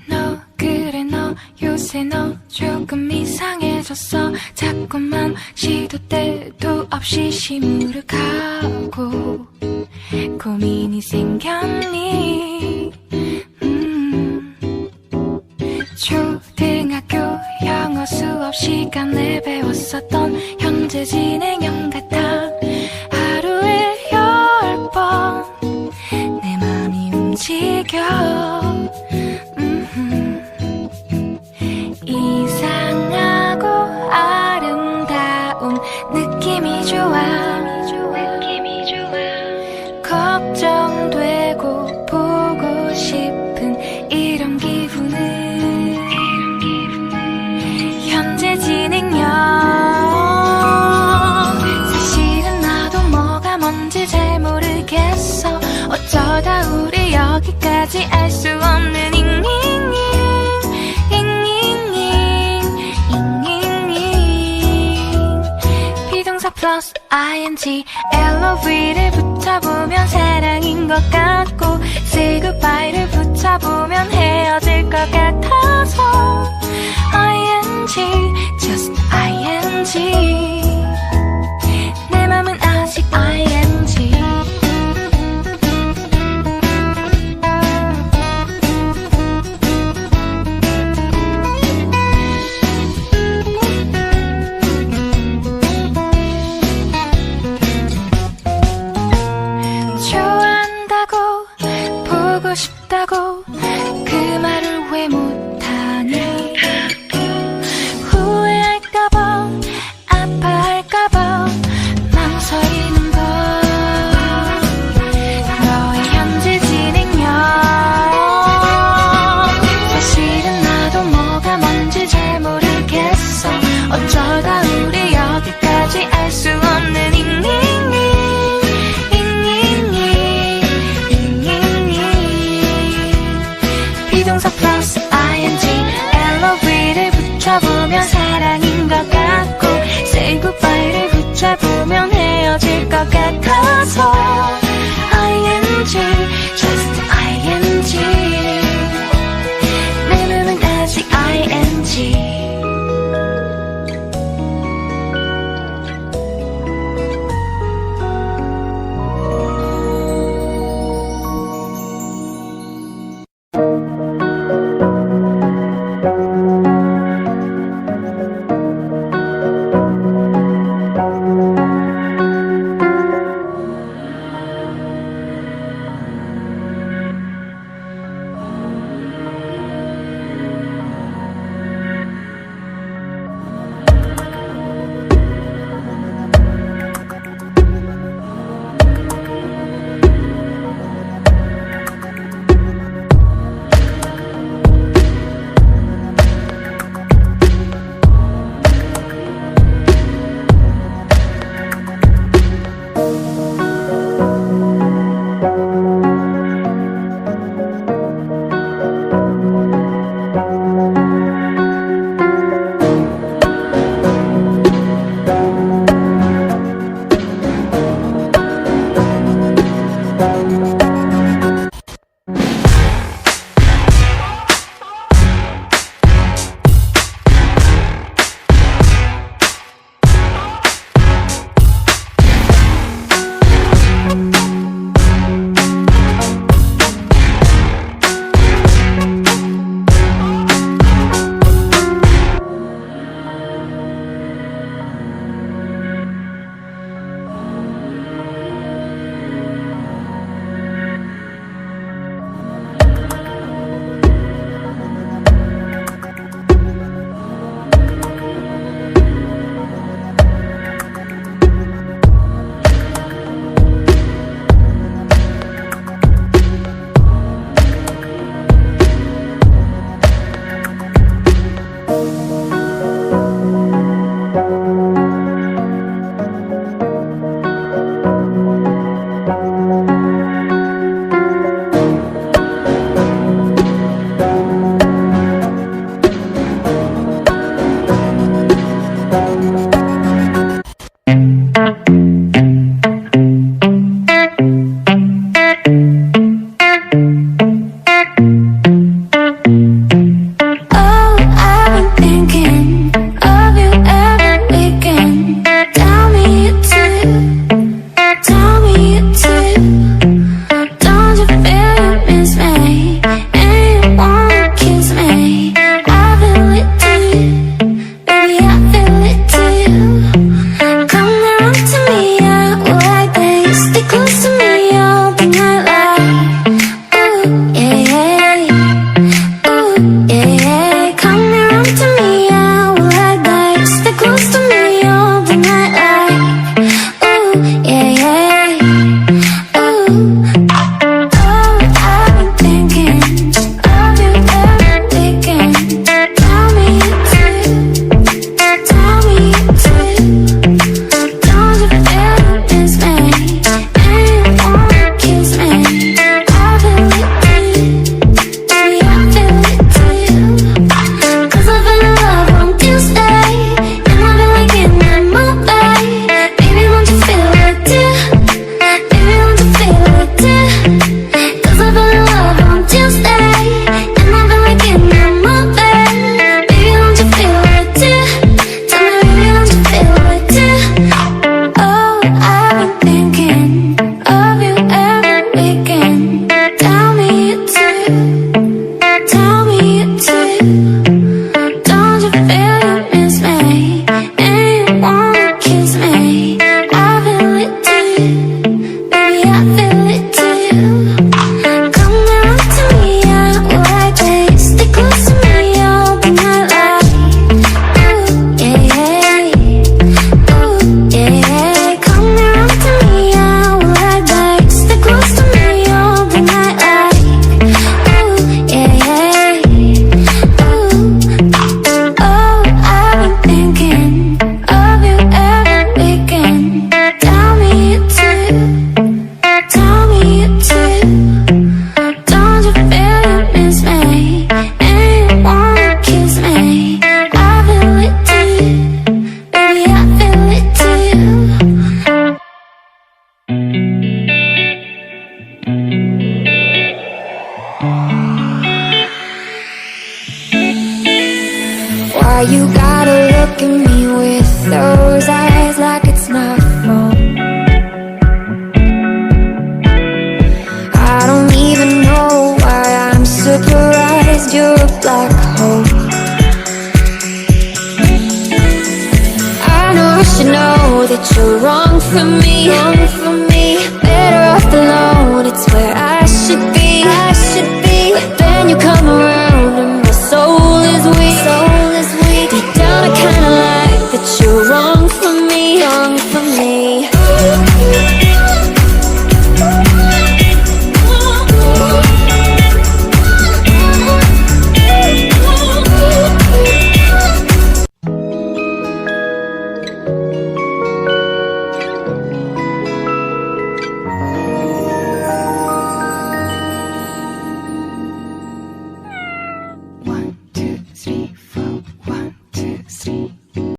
너 그래 너 요새 너 조금 이상해졌어. 자꾸만 시도 때도 없이 시무룩하고 고민이 생겼니. 초등학교 영어 수업 시간에 배웠었던 현재 진행형 같아. 하루에 10번 내 맘이 움직여. 이상하고 아름다운 느낌이 좋아. 걱정되고 보고 싶은 이런 기분은 현재 진행형. 사실은 나도 뭐가 뭔지 잘 모르겠어. 어쩌다 우리 여기까지 알 수 없는 비동사 플러스 ing LOV를 붙여보면 사랑인 것 같고 say goodbye를 붙여보면 헤어질 것 같아서 ing just ing 내 맘은 아직 ing. 보고 싶다고 그 말을 왜 못하니. 후회할까봐 아파할까봐 망설이는 걸. 너의 현재 진행형. 사실은 나도 뭐가 뭔지 잘 모르겠어. 어쩌다 우리 여기까지 알 수 없는 비동사 플러스 ing LOV를 붙여보면 사랑인 것 같고 say goodbye를 붙여보면 헤어질 것 같아서 ing just ing 내 맘은 아직 ing. you gotta look at me with those eyes like it's my fault? I don't even know why I'm surprised you're a black hole. I know you should know that you're wrong for me.